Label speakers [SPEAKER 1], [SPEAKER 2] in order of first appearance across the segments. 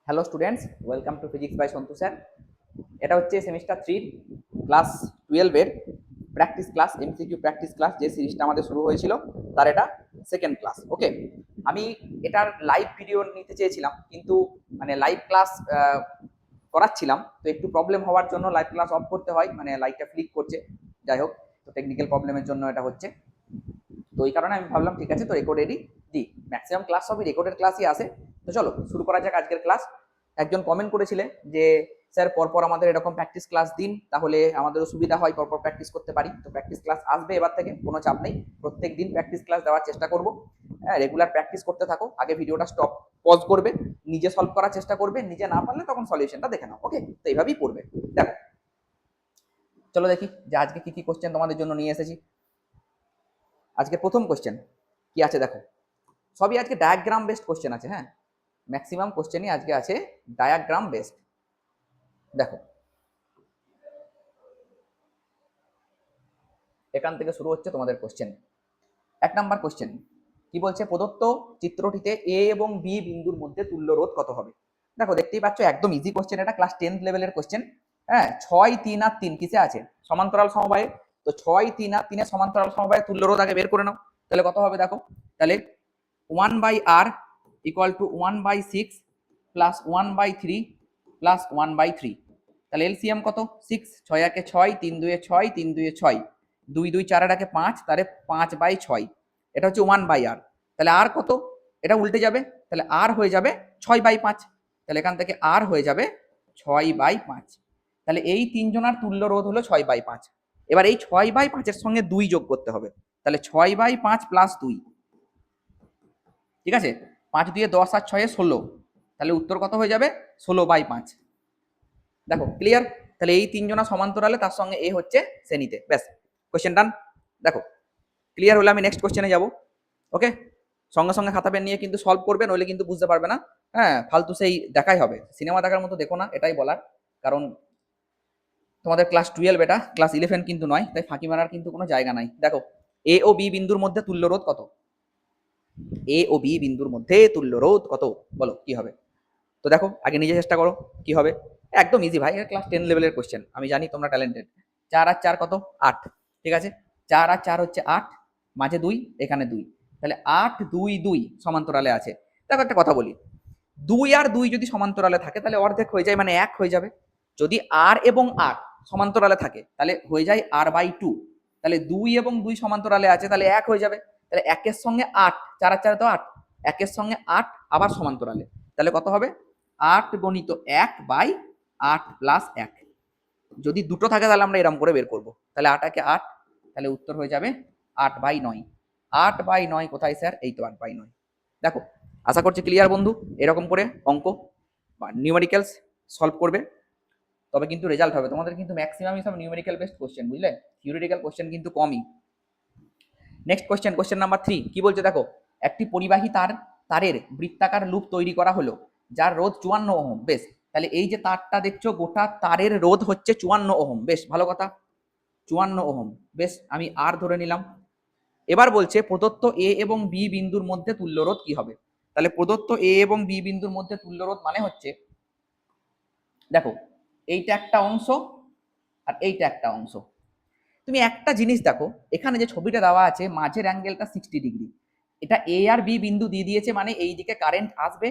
[SPEAKER 1] Hello students, welcome to physics by Santu sir. এটা হচ্ছে semester 3 class 12 এর practice class, MCQ practice class যে সিরিজটা আমাদের শুরু হয়েছিল তার এটা সেকেন্ড ক্লাস। ওকে, আমি এটার লাইভ ভিডিও নিতে চেয়েছিলাম, কিন্তু মানে লাইভ ক্লাস করাচ্ছিলাম, তো একটু প্রবলেম হওয়ার জন্য লাইভ ক্লাস অফ করতে হয়, মানে লাইটটা ফ্লিক করছে। যাই হোক, তো টেকনিক্যাল প্রবলেমের জন্য এটা হচ্ছে। তো এই কারণে আমি ভাবলাম ঠিক আছে, তো রেকর্ডেরই দিই। ম্যাক্সিমাম ক্লাস সবই রেকর্ডের ক্লাসই আসে। তো চলো শুরু করা যাক আজকের ক্লাস। একজন কমেন্ট করেছিলে যে স্যার পরপর আমাদের এরকম প্র্যাকটিস ক্লাস দিন, তাহলে আমাদেরও সুবিধা হয়, পরপর প্র্যাকটিস করতে পারি। তো প্র্যাকটিস ক্লাস আসবে এবার থেকে, কোনো চাপ নেই। প্রত্যেক দিন প্র্যাকটিস ক্লাস দেওয়ার চেষ্টা করব। হ্যাঁ, রেগুলার প্র্যাকটিস করতে থাকো। আগে ভিডিওটা স্টপ পজ করবে, নিজে সলভ করার চেষ্টা করবে, নিজে না পারলে তখন সলিউশনটা দেখে নাও। ওকে, তো এইভাবেই পড়বে। দেখো, চলো দেখি যে আজকে কি কি কোশ্চেন তোমাদের জন্য নিয়ে এসেছি। আজকে প্রথম কোশ্চেন কি আছে দেখো, সবই আজকে ডায়াগ্রাম বেসড কোশ্চেন আছে। হ্যাঁ, ম্যাক্সিমাম কোশ্চেনই আজকে আছে ডায়াগ্রাম বেসড। দেখো, এখান থেকে শুরু হচ্ছে তোমাদের কোশ্চেন। 1 নাম্বার কোশ্চেন কি বলছে, প্রদত্ত চিত্রটিতে এ এবং বি বিন্দুর মধ্যে তুল্য রোধ কত হবে। দেখো, দেখতেই পাচ্ছ একদম ইজি কোশ্চেন, এটা ক্লাস 10 লেভেলের কোশ্চেন। হ্যাঁ, 6, 3 আর 3 কিসে আছে? সমান্তরাল সমবায়ে। তো 6, 3 আর 3 সমান্তরাল সমবায়ে তুল্য রোধ আগে বের করে নাও। তাহলে কত হবে দেখো, তাহলে 1/r equal to 1/6 plus 1/3 plus 1/3। তাহলে এলসিএম কত? 6, 6 একে 6, 3 দুয়ে 6, 3 দুয়ে 6, 2 2 4 একে 5, তাহলে 5/6। এটা হচ্ছে 1/r। তাহলে আর কত? এটা উল্টে যাবে, তাহলে আর হয়ে যাবে 6/5। তাহলে এখান থেকে আর হয়ে যাবে 6/5। তাহলে এই তিনজনার তুল্য রোধ হলো 6/5। এবার এই 6/5 সঙ্গে 2 যোগ করতে হবে। তাহলে 6/5 প্লাস 2, ঠিক আছে? 5 দিয়ে 10 আর 6 16, তাহলে উত্তর কত হয়ে যাবে? 16/5। দেখো ক্লিয়ার? তাহলে এই তিনজনা সমান্তরালে, তার সঙ্গে এ হচ্ছে শ্রেণীতে। ব্যাস, কোশ্চেন ডান। দেখো ক্লিয়ার হলে আমি নেক্সট কোশ্চেনে যাব। ওকে, সঙ্গে সঙ্গে খাতা পেন নিয়ে কিন্তু সলভ করবে, নইলে কিন্তু বুঝতে পারবে না। হ্যাঁ, ফালতু সেই দেখাই হবে, সিনেমা দেখার মতো দেখো না, এটাই বলার। কারণ তোমাদের ক্লাস 12, এটা ক্লাস 11 কিন্তু নয়, তাই ফাঁকি মারার কিন্তু কোনো জায়গা নাই। দেখো, এ ও বি বিন্দুর মধ্যে তুল্য রোধ কত? এ ও বি বিন্দুর মধ্যে তুল্য রোধ কত, বলো কি হবে? তো দেখো, আগে নিজে চেষ্টা করো কি হবে। একদম ইজি ভাই, এটা ক্লাস 10 লেভেলের কোশ্চেন, আমি জানি তোমরা ট্যালেন্টেড। 4 আর 4 কত? 8, ঠিক আছে? 4 আর 4 হচ্ছে 8, মাঝে 2, এখানে 2, তাহলে 8 2 2 সমান্তরালে আছে। দেখো একটা কথা বলি, 2 আর 2 যদি সমান্তরালে থাকে তাহলে অর্ধেক হয়ে যায়, মানে 1 হয়ে যাবে। যদি আর এবং আর সমান্তরালে থাকে তাহলে হয়ে যায় r/2। তাহলে 2 এবং 2 সমান্তরালে আছে, তাহলে 1 হয়ে যাবে। তাহলে 1 এর সঙ্গে 8, 4 আর 4 তো 8, 1 এর সঙ্গে 8 আবার সমান্তরালে, তাহলে কত হবে? 8 গণিত 1/8 প্লাস 1। যদি দুটো থাকে তাহলে আমরা এরকম করে বের করব। তাহলে 8 একে 8, তাহলে উত্তর হয়ে যাবে 8/9। 8/9 কোথায় স্যার? এই তো 8/9। দেখো, আশা করছি ক্লিয়ার বন্ধু। এরকম করে অঙ্ক বা নিউমেরিক্যালস সলভ করবে, তবে কিন্তু রেজাল্ট হবে তোমাদের। কিন্তু ম্যাক্সিমামই সব নিউমেরিক্যাল বেসড কোশ্চেন, বুঝলে? থিওরিটিক্যাল কোশ্চেন কিন্তু কমই। নেক্সট কোশ্চেন, কোশ্চেন নাম্বার 3 কি বলছে দেখো, একটি পরিবাহী তারের বৃত্তাকার লুপ তৈরি করা হলো যার রোধ 54 ওহম। বেশ, তাহলে এই যে তারটা দেখছো, গোটা তারের রোধ হচ্ছে 54 ওহম। বেশ ভালো কথা, 54 ওহম। বেশ, আমি আর ধরে নিলাম। এবার বলছে প্রদত্ত এ এবং বি বিন্দুর মধ্যে তুল্য রোধ কি হবে। তাহলে প্রদত্ত এ এবং বি বিন্দুর মধ্যে তুল্য রোধ মানে হচ্ছে, দেখো এইটা একটা অংশ আর এইটা একটা অংশ। তুমি একটা জিনিস দেখো, এখানে যে ছবিটা দেওয়া আছে মাঝের অ্যাঙ্গেলটা 60 ডিগ্রি। এটা এ আর বি বিন্দু দিয়ে দিয়েছে, মানে এই দিকে কারেন্ট আসবে,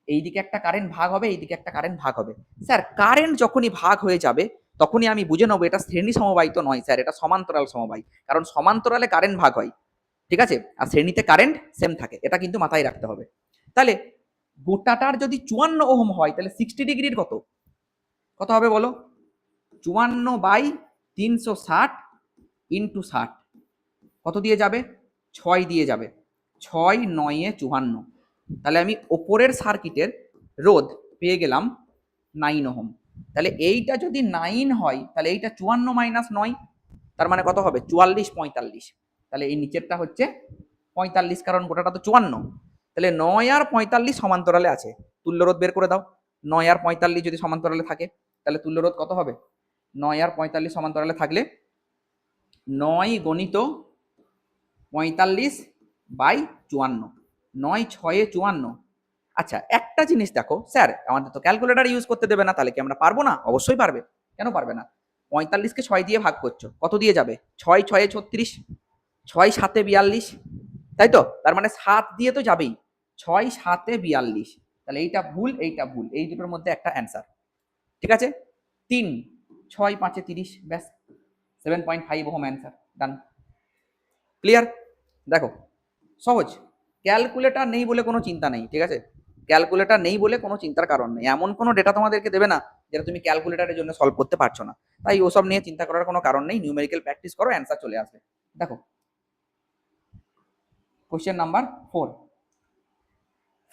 [SPEAKER 1] এই দিকে একটা কারেন্ট ভাগ হবে, এই দিকে একটা কারেন্ট ভাগ হবে। স্যার কারেন্ট যখনই ভাগ হয়ে যাবে তখনই আমি বুঝে নেবো এটা শ্রেণী সমবায় তো নয় স্যার, এটা সমান্তরাল সমবায়। কারণ সমান্তরালে কারেন্ট ভাগ হয়, ঠিক আছে, আর শ্রেণীতে কারেন্ট সেম থাকে, এটা কিন্তু মাথায় রাখতে হবে। তাহলে গোটাটার যদি 54 ওহম হয় তাহলে 60 ডিগ্রির কত কত হবে বলো? 54/360 ইন্টু 60 কত দিয়ে যাবে? 6 দিয়ে যাবে। 6 9 54। তাহলে আমি ওপরের সার্কিটের রোধ পেয়ে গেলাম 9 ওহম। তাহলে এইটা যদি 9 হয় তাহলে এইটা 54 মাইনাস 9, তার মানে কত হবে? 44 45। তাহলে এই নিচেরটা হচ্ছে 45, কারণ গোটাটা তো 54। তাহলে 9 আর 45 সমান্তরালে আছে, তুল্য রোধ বের করে দাও। 9 আর 45 যদি সমান্তরালে থাকে তাহলে তুল্য রোধ কত হবে? 9 আর 45 সমান্তরালে থাকলে 9 গণিত 45/54, 9 6 54, আচ্ছা একটা জিনিস দেখো স্যার, আমাদের তো ক্যালকুলেটর ইউজ করতে দেবে না, তাহলে কি আমরা পারবো না? অবশ্যই পারবে, কেন পারবে না। 45কে 6 দিয়ে ভাগ করছো, কত দিয়ে যাবে? 6 6 36, 6 7 42, তাই তো? তার মানে 7 দিয়ে তো যাবেই, 6 7 42, তাহলে এইটা ভুল, এইটা ভুল, এই দুটোর মধ্যে একটা অ্যান্সার। ঠিক আছে, 3 6 5 30, ব্যাস 7.5 ওহম অ্যান্সার, ডান। ক্লিয়ার? দেখো সহজ, ক্যালকুলেটর নেই বলে কোনো চিন্তা নেই, ঠিক আছে? ক্যালকুলেটর নেই বলে কোনো চিন্তার কারণ নেই, এমন কোনো ডেটা তোমাদেরকে দেবে না যেটা তুমি ক্যালকুলেটরের জন্য সলভ করতে পারছো না। তাই ওসব নিয়ে চিন্তা করার কোনো কারণ নেই, নিউমেরিক্যাল প্র্যাকটিস করো, অ্যান্সার চলে আসবে। দেখো কোশ্চেন নাম্বার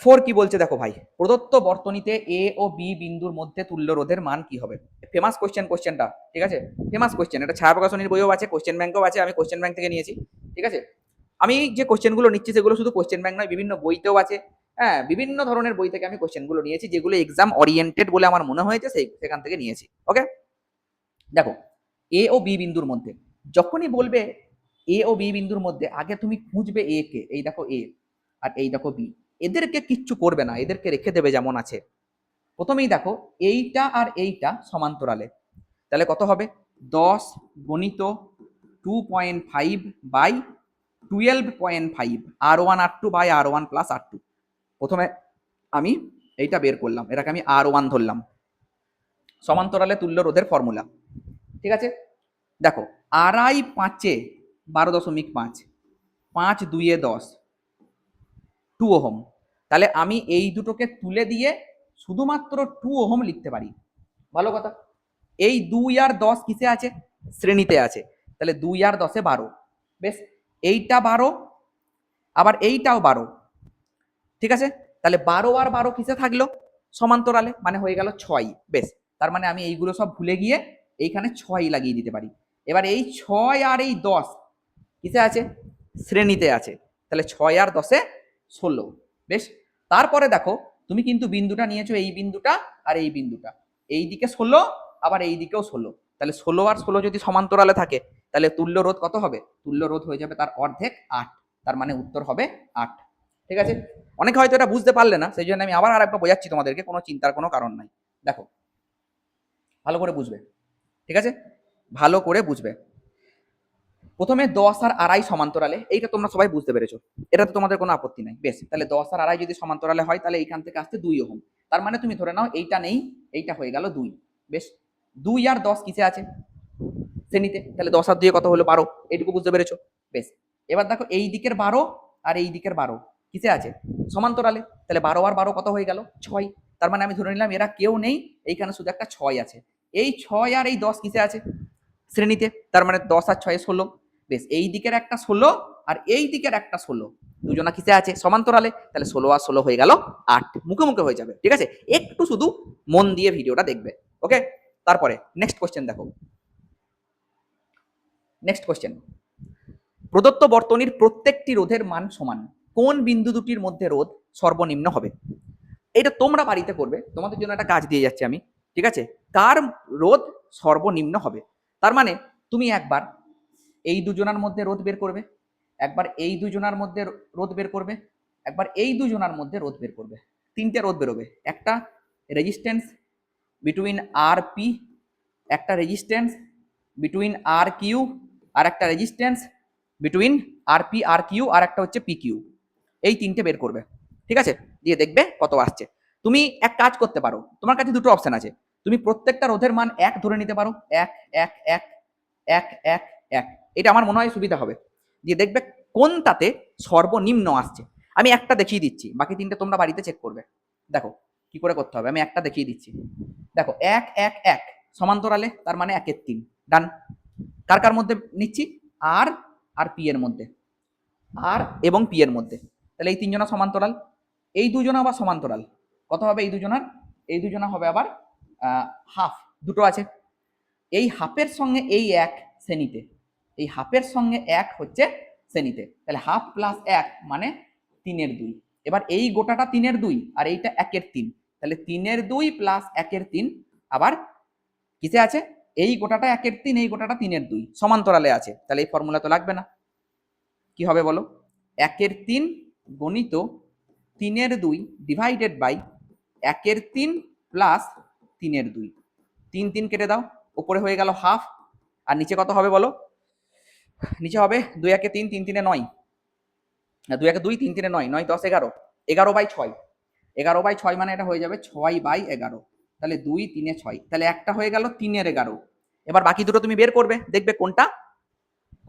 [SPEAKER 1] 4 কি বলছে দেখো ভাই, প্রদত্ত বর্তনীতে এ ও বি বিন্দুর মধ্যে তুল্য রোধের মান কি হবে? ফেমাস কোশ্চেনটা, ঠিক আছে, ফেমাস কোশ্চেন, এটা ছায়া প্রকাশনীর বইও আছে, কোশ্চেন ব্যাংকও আছে, আমি কোশ্চেন ব্যাংক থেকে নিয়েছি। ঠিক আছে, আমি যে কোশ্চেনগুলো নিচ্ছি সেগুলো শুধু কোশ্চেন ব্যাংক নয়, বিভিন্ন বইতেও আছে। হ্যাঁ, বিভিন্ন ধরনের বই থেকে আমি কোশ্চেনগুলো নিয়েছি, যেগুলো এক্সাম ওরিয়েন্টেড বলে আমার মনে হয়েছে সেখান থেকে নিয়েছি। ওকে, দেখো এ ও বি বিন্দুর মধ্যে, যখনই বলবে এ ও বি বিন্দুর মধ্যে, আগে তুমি খুঁজবে এ কে, এই দেখো এ আর এই দেখো বি, এদেরকে কিচ্ছু করবে না, এদেরকে রেখে দেবে যেমন আছে। প্রথমেই দেখো এইটা আর এইটা সমান্তরালে, তাহলে কত হবে? 10 গণিত 2.5 by 12.5 R1 R2 by R1 plus R2। প্রথমে আমি এইটা বের করলাম, এটাকে আমি R1 ধরলাম, সমান্তরালে তুল্য রোধের ফর্মুলা। ঠিক আছে, দেখো আড়াই পাঁচে 12.5, 5 2 10, 2 ওহম। তাহলে আমি এই দুটোকে তুলে দিয়ে শুধুমাত্র 2 ওহম লিখতে পারি। ভালো কথা, এই 2 আর 10 কিসে আছে? শ্রেণীতে আছে, তাহলে 2 আর 10 12, বেশ এইটা 12, আবার এইটাও 12। ঠিক আছে, তাহলে 12 আর 12 কিসে থাকলো? সমান্তরালে, মানে হয়ে গেল 6। বেশ, তার মানে আমি এইগুলো সব ভুলে গিয়ে এইখানে 6 লাগিয়ে দিতে পারি। এবার এই 6 আর এই 10 কিসে আছে? শ্রেণীতে আছে, তাহলে 6 আর 10 16। বেশ, তারপরে দেখো তুমি কিন্তু বিন্দুটা নিয়েছো, এই বিন্দুটা আর এই বিন্দুটা, এই দিকে 16 আবার এই দিকেও 16, তাহলে 16 আর 16 যদি সমান্তরালে থাকে তাহলে তুল্য রোধ কত হবে? তুল্য রোধ হয়ে যাবে তার অর্ধেক 8, তার মানে উত্তর হবে 8। ঠিক আছে, অনেকে হয়তো এটা বুঝতে পারলে না, সেই জন্য আমি আবার আরেকবার বোঝাচ্ছি তোমাদেরকে, কোনো চিন্তার কোনো কারণ নাই। দেখো ভালো করে বুঝবে, ঠিক আছে, ভালো করে বুঝবে। প্রথমে 10 আর আড়াই সমান্তরালে, এইটা তোমরা সবাই বুঝতে পেরেছো, এটাতে তোমাদের কোনো আপত্তি নাই। বেশ, তাহলে 10 আর আড়াই যদি সমান্তরালে হয় তাহলে এইখান থেকে আসতে 2 ওহম, তার মানে তুমি ধরে নাও এইটা নেই, এইটা হয়ে গেল 2। বেশ, 2 আর 10 কিসে আছে? শ্রেণীতে, তাহলে 10 আর 2 কত হলো? 12, এইটুকু বুঝতে পেরেছো। বেশ, এবার দেখো এই দিকের 12 আর এই দিকের 12 কিসে আছে? সমান্তরালে, তাহলে 12 আর 12 কত হয়ে গেল? 6, তার মানে আমি ধরে নিলাম এরা কেউ নেই, এইখানে শুধু একটা 6 আছে। এই 6 আর এই 10 কিসে আছে? শ্রেণীতে, তার মানে 10 আর 6 16। বেশ, এই দিকের একটা 16 আর এই দিকের একটা 16, দুজনা কিসে আছে? সমান্তরালে, তাহলে 16 আর 16 হয়ে গেল 8, মুখে মুখে হয়ে যাবে। ঠিক আছে, একটু শুধু মন দিয়ে ভিডিওটা দেখবে। ওকে, তারপরে নেক্সট কোশ্চেন দেখো, নেক্সট কোশ্চেন, প্রদত্ত বর্তনীর প্রত্যেকটি রোধের মান সমান, কোন বিন্দু দুটির মধ্যে রোধ সর্বনিম্ন হবে? এটা তোমরা বাড়িতে করবে, তোমাদের জন্য একটা কাজ দিয়ে যাচ্ছি আমি। ঠিক আছে, কার রোধ সর্বনিম্ন হবে, তার মানে তুমি একবার এই দুজনার মধ্যে রোধ বের করবে, একবার এই দুজনার মধ্যে রোধ বের করবে, একবার এই দুজনার মধ্যে রোধ বের করবে, তিনটে রোধ বেরোবে। একটা রেজিস্ট্যান্স বিটুইন আর পি, একটা রেজিস্ট্যান্স বিটুইন আর কিউ, আর একটা রেজিস্ট্যান্স বিটুইন আর পি আর কিউ, আর একটা হচ্ছে পি কিউ। এই তিনটে বের করবে। ঠিক আছে, দিয়ে দেখবে কত আসছে। তুমি এক কাজ করতে পারো, তোমার কাছে দুটো অপশন আছে, তুমি প্রত্যেকটা রোধের মান 1 ধরে নিতে পারো, 1 1 1 1 1 1, এটা আমার মনে হয় সুবিধা হবে। দিয়ে দেখবে কোনটাতে সর্বনিম্ন আসছে। আমি একটা দেখিয়ে দিচ্ছি, বাকি তিনটে তোমরা বাড়িতে চেক করবে। দেখো কি করে করতে হবে, আমি একটা দেখিয়ে দিচ্ছি। দেখো 1 1 1 সমান্তরালে, তার মানে 1 এর 3, ডান। কার কার মধ্যে নিচ্ছি? আর আর পি এর মধ্যে, আর এবং পি এর মধ্যে, তাহলে এই তিনজনা সমান্তরাল। এই দুজনা আবার সমান্তরাল, কত হবে এই দুজনার? এই দুজনা হবে আবার হাফ, দুটো আছে। এই হাফের সঙ্গে এই 1 শ্রেণীতে, এই হাফের সঙ্গে 1 হচ্ছে শ্রেণীতে, তাহলে হাফ প্লাস 1 মানে 3 এর 2। এবার এই গোটাটা 3 এর 2 আর এইটা 1 এর 3, তাহলে 3 এর 2 প্লাস 1 এর 3 আবার কিসে আছে? এই গোটাটা 1 এর 3, এই গোটাটা 3 এর 2, সমান্তরালে আছে, তাহলে এই ফর্মুলা তো লাগবে না। কি হবে বলো? 1 এর 3 গণিত 3/2 ডিভাইডেড বাই 1/3 প্লাস 3/2। 3 3 কেটে দাও, উপরে হয়ে গেল হাফ, আর নিচে কত হবে বলো? নিচে হবে 2 1 3 3 3 9, 2 1 2 3 3 9, 9 10 11, 11/6, 11/6 মানে এটা হয়ে যাবে 6/11। তাহলে 2 3 6, তাহলে একটা হয়ে গেল 3/11। এবার বাকি দুটো তুমি বের করবে, দেখবে কোনটা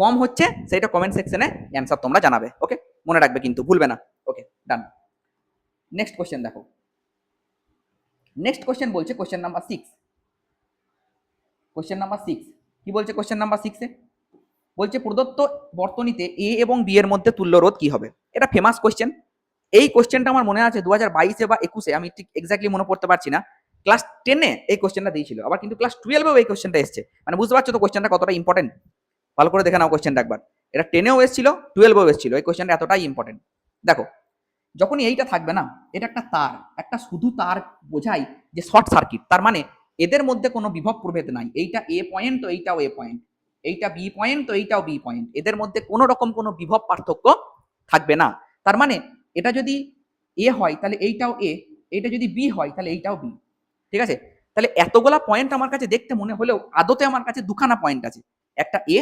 [SPEAKER 1] কম হচ্ছে সেটা কমেন্ট সেকশনে অ্যান্সার তোমরা জানাবে। ওকে, মনে রাখবে কিন্তু, ভুলবে না। ওকে, ডান। নেক্সট কোশ্চেন দেখো। নেক্সট কোশ্চেন বলছে কোশ্চেন নাম্বার 6। কোশ্চেন নাম্বার 6 কি বলছে? কোশ্চেন নাম্বার 6 বলছে প্রদত্ত বর্তনীতে এ এবং বি এর মধ্যে তুল্য রোধ কি হবে? এটা ফেমাস কোশ্চেন। এই কোশ্চেনটা আমার মনে আছে 2022-এ বা 21-এ, আমি ঠিক এক্স্যাক্টলি মনে পড়তে পারছি না, ক্লাস 10-এ এই কোশ্চেনটা দিয়েছিল। আবার কিন্তু ক্লাস 12-এও এই কোশ্চেনটা এসছে। মানে বুঝতে পারছো তো কোশ্চেনটা কতটা ইম্পর্টেন্ট? ভালো করে দেখে নাও কোশ্চেনটা একবার। এটা 10-এও এসেছিল, 12-এও এসেছিল। এই কোশ্চেনটা এতটাই ইম্পর্টেন্ট। দেখো, যখনই এইটা থাকবে না, এটা একটা তার, একটা শুধু তার বোঝাই যে শর্ট সার্কিট। তার মানে এদের মধ্যে কোনো বিভব প্রভেদ নাই। এইটা এ পয়েন্ট তো এইটাও এ পয়েন্ট, এইটা বি পয়েন্ট তো এইটাও বি পয়েন্ট। এদের মধ্যে কোনো রকম কোনো বিভব পার্থক্য থাকবে না। তার মানে এটা যদি এ হয় তাহলে এইটাও এ, এটা যদি বি হয় তাহলে এইটাও বি। ঠিক আছে? তাহলে এতগুলা পয়েন্ট আমার কাছে দেখতে মনে হলেও আদতে আমার কাছে দুখানা পয়েন্ট আছে, একটা এ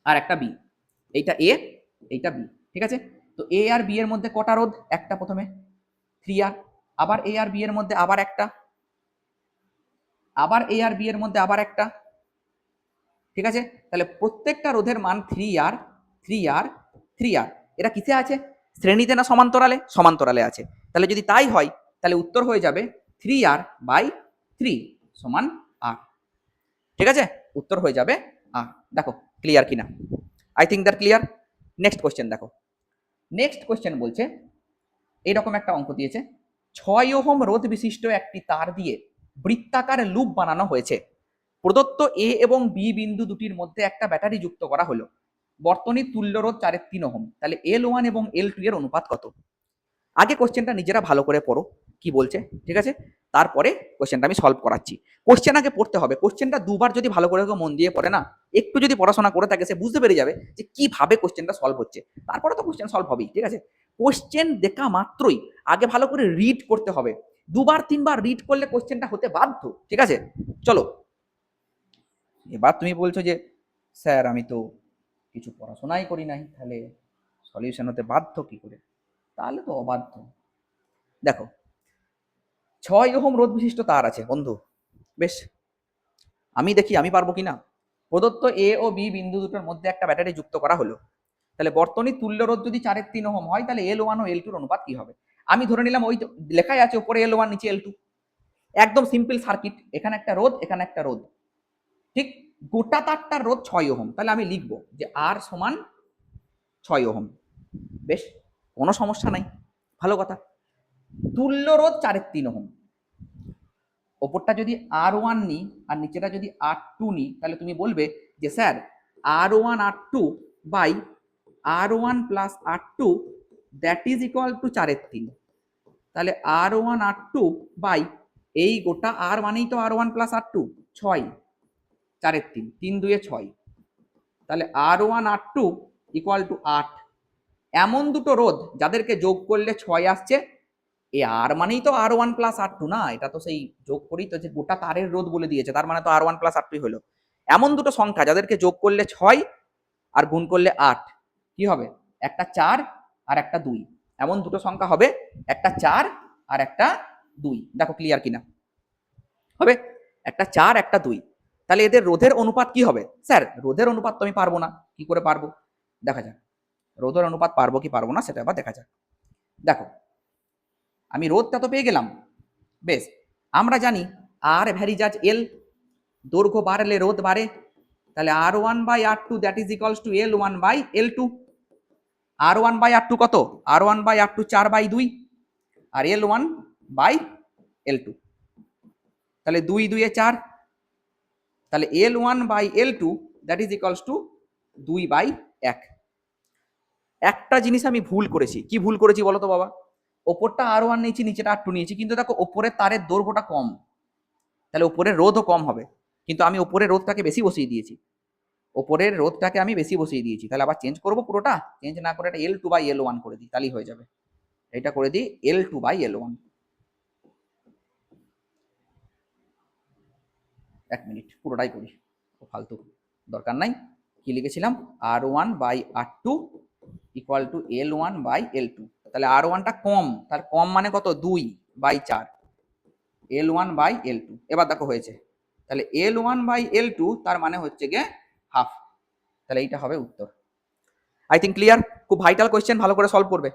[SPEAKER 1] আর একটা বি। এইটা এ, এইটা বি। ঠিক আছে? তো এ আর বি এর মধ্যে কটা রোধ? একটা, প্রথমে 3R, আবার এ আর বি এর মধ্যে আবার একটা, আবার এ আর বি এর মধ্যে আবার একটা। ঠিক আছে? তাহলে প্রত্যেকটা রোধের মান 3R 3R 3R। এটা কিসে আছে? শ্রেণীতে না সমান্তরালে? সমান্তরালে আছে। তাহলে যদি তাই হয় তাহলে উত্তর হয়ে যাবে 3R/3 সমান R। ঠিক আছে? উত্তর হয়ে যাবে R। দেখো ক্লিয়ার কিনা? I think that clear. Next question দেখো। নেক্সট কোশ্চেন বলছে এইরকম একটা অঙ্ক দিয়েছে, 6 ওহম রোধ বিশিষ্ট একটি তার দিয়ে বৃত্তাকার লুপ বানানো হয়েছে। প্রদত্ত এ এবং বি বিন্দু দুটির মধ্যে একটা ব্যাটারি যুক্ত করা হলো। বর্তনীর তুল্য রোধ 4/3 ওহম। তাহলে L1 এবং L2 এর অনুপাত কত? আগে কোশ্চেনটা নিজেরা ভালো করে পড়ো কি বলছে, ঠিক আছে? তারপরে কোশ্চেনটা আমি সলভ করাচ্ছি। কোশ্চেন আগে পড়তে হবে। কোশ্চেনটা দুবার যদি ভালো করে মন দিয়ে পড়ে না, একটু যদি পড়াশোনা করে থাকে, সে বুঝতে পেরে যাবে যে কিভাবে কোশ্চেনটা সলভ হচ্ছে। তারপরে তো কোশ্চেন সলভ হবেই। ঠিক আছে? কোশ্চেন দেখা মাত্রই আগে ভালো করে রিড করতে হবে। দুবার তিনবার রিড করলে কোশ্চেনটা হতে বাধ্য। ঠিক আছে? চলো, এবার তুমি বলছো যে স্যার আমি তো কিছু পড়াশোনাই করি নাই, তাহলে সলিউশন হতে বাধ্য কি করে? তাহলে তো অবাধ্য। দেখো, 6 ওহম রোধ বিশিষ্ট তার আছে বন্ধু। বেশ, আমি দেখি আমি পারবো কিনা। প্রদত্ত এ ও বি বিন্দু দুটোর মধ্যে একটা ব্যাটারি যুক্ত করা হলো। তাহলে বর্তনীর তুল্য রোধ যদি 4/3 ওহম হয় তাহলে L1 ও L2 এর অনুপাত কি হবে? আমি ধরে নিলাম ওই লেখাই আছে উপরে L1 নিচে L2, একদম সিম্পল সার্কিট। এখানে একটা রোধ, এখানে একটা রোধ, ঠিক? গোটা তারটার রোধ 6 ওহম। তাহলে আমি লিখবো যে R সমান 6 ওহম। বেশ, কোনো সমস্যা নাই, ভালো কথা। তুল্য রোধ 4/3 ওহম। ওপরটা যদি R1 নিই আর নিচেটা যদি R2 নিই, তাহলে তুমি বলবে যে sir R1 R2 by R1 plus R2 that is equal to 4/3। তাহলে R1 R2 বাই এই গোটা R মানেই তো R1 প্লাস R2, 6, 4/3, 3 2 6। তাহলে R1 R2 ইকুয়াল টু 8। এমন দুটো রোধ যাদেরকে যোগ করলে 6 আসছে। এ আর মানেই তো R1 প্লাস R2 না, এটা তো সেই যোগ করেই তো, যে গোটা তারের রোধ বলে দিয়েছে, তার মানে তো R1 প্লাস R2 হলো। এমন দুটো সংখ্যা যাদেরকে যোগ করলে 6 আর গুণ করলে 8, কি হবে? একটা 4 আর একটা 2। এমন দুটো সংখ্যা হবে, একটা 4 আর একটা 2। দেখো ক্লিয়ার কিনা? হবে একটা 4 একটা 2। তাহলে এদের রোধের অনুপাত কি হবে? স্যার রোধের অনুপাত তো আমি পারবো না। কি করে পারবো? দেখা যাক রোধের অনুপাত পারবো কি পারবো না, সেটা আবার দেখা যাক। দেখো, আমি রোধটা তো পেয়ে গেলাম। বেশ, আমরা জানি আর ভ্যারিজাজ এল, দৈর্ঘ্য বাড়লে রোধ বাড়ে। তাহলে R1/R2 that is equals to L1/L2। R1/R2 কত? R1/R2 4/2 আর L1/L2। তাহলে 2 2 4। তাহলে L1/L2 that is equals to 2/1। একটা জিনিস আমি ভুল করেছি। কি ভুল করেছি বলো তো বাবা? ওপরটা R1 নিয়েছি, নিচেটা R2 নিয়েছি, কিন্তু দেখো ওপরের তারের দৈর্ঘ্যটা কম, তাহলে ওপরের রোধও কম হবে। কিন্তু আমি ওপরের রোধটাকে বেশি বসিয়ে দিয়েছি, ওপরের রোধটাকে আমি বেশি বসিয়ে দিয়েছি। তাহলে আবার চেঞ্জ করবো পুরোটা? চেঞ্জ না করে এটা L2/L1 করে দিই, তাহলেই হয়ে যাবে। এটা করে দিই L2/L1। 1 মিনিট পুরোটাই করি, ফালতু দরকার নাই। কি লিখেছিলাম, R1/R2 ইকুয়াল টু L1/L2। তাহলে R1টা কম, তার কম মানে কত, 2/4, L1/L2। এবার দেখো হয়েছে, তাহলে L1/L2 তার মানে হচ্ছে গিয়ে হাফ। তাহলে এইটা হবে উত্তর। I think clear. খুব ভাইটাল কোয়েশ্চেন, ভালো করে সলভ করবে।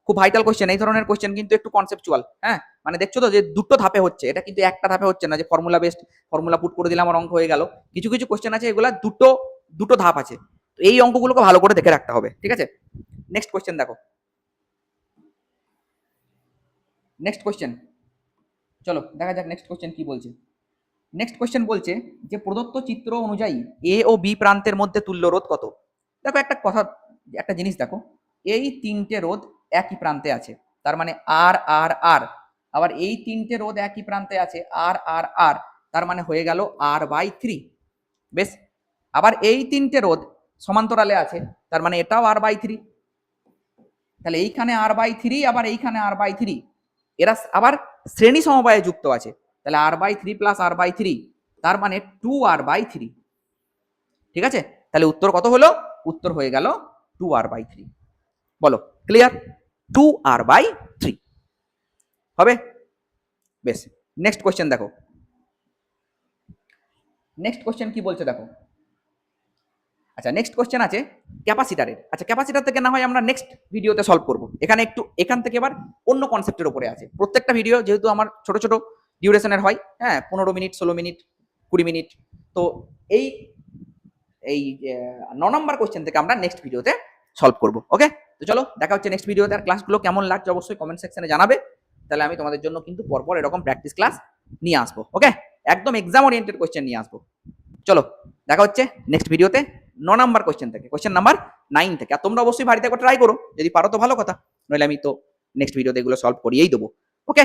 [SPEAKER 1] খুব ভাইটাল কোয়েশ্চেন, এই ধরনের কোয়েশ্চেন কিন্তু একটু কনসেপচুয়াল। হ্যাঁ, মানে দেখছো তো যে দুটো ধাপে হচ্ছে, এটা কিন্তু একটা ধাপে হচ্ছে না যে ফর্মুলা বেসড, ফর্মুলা পুট করে দিলাম আর অঙ্ক হয়ে গেল। কিছু কিছু কোয়েশ্চেন আছে এগুলা দুটো দুটো ধাপ আছে, তো এই অঙ্কগুলোকে ভালো করে দেখে রাখতে হবে, ঠিক আছে। নেক্সট কোয়েশ্চেন দেখো, নেক্সট কোয়েশ্চেন, চলো দেখা যাক নেক্সট কোয়েশ্চেন কি বলছে। নেক্সট কোয়েশ্চেন বলছে যে প্রদত্ত চিত্র অনুযায়ী এ ও বি প্রান্তের মধ্যে তুল্য রোধ কত। দেখো একটা কথা, একটা জিনিস দেখো, এই তিনটে রোধ একই প্রান্তে আছে, তার মানে আর আর আর, আবার এই তিনটে রোধ একই প্রান্তে আছে আর আর আর, তার মানে হয়ে গেল R/3। বেশ, আবার এই তিনটে রোধ সমান্তরালে আছে, তার মানে এটাও R/3। তাহলে এইখানে R/3, আবার এইখানে R/3, এরা আবার শ্রেণী সমবায়ে যুক্ত আছে, তাহলে R/3 প্লাস R/3, তার মানে 2R/3। ঠিক আছে, তাহলে উত্তর কত হলো, উত্তর হয়ে গেল 2R/3। বলো ক্লিয়ার, 2R/3 হবে। বেশ, নেক্সট কোয়েশ্চেন দেখো, নেক্সট কোয়েশ্চেন কি বলছে দেখো। আচ্ছা, নেক্সট কোয়েশ্চেন আছে ক্যাপাসিটারের। আচ্ছা, ক্যাপাসিটার থেকে না হয় আমরা নেক্সট ভিডিওতে সলভ করব, এখানে একটু এখান থেকে এবার অন্য কনসেপ্টের উপরে আছে। প্রত্যেকটা ভিডিও যেহেতু আমার ছোট ছোট ডিউরেশনের হয়, হ্যাঁ 15 মিনিট, 16 মিনিট, 20 মিনিট, তো এই এই 9 নম্বর কোয়েশ্চেন থেকে আমরা নেক্সট ভিডিওতে সলভ করব। ওকে, তো চলো দেখা হচ্ছে নেক্সট ভিডিওতে। আর ক্লাসগুলো কেমন লাগছে অবশ্যই কমেন্ট সেকশনে জানাবে, তাহলে আমি তোমাদের জন্য কিন্তু পরপর এরকম প্র্যাকটিস ক্লাস নিয়ে আসবো। ওকে, একদম এক্সাম ওরিয়েন্টেড কোয়েশ্চেন নিয়ে আসবো। চলো দেখা হচ্ছে নেক্সট ভিডিওতে 9 নাম্বার কোয়েশ্চেন থেকে, কোয়েশ্চেন নাম্বার 9 থেকে। আর তোমরা অবশ্যই বাড়িতে একবার ট্রাই করো, যদি পারো তো ভালো কথা, নইলে আমি তো নেক্সট ভিডিওতে এগুলো সলভ করিয়েই দেবো। ওকে।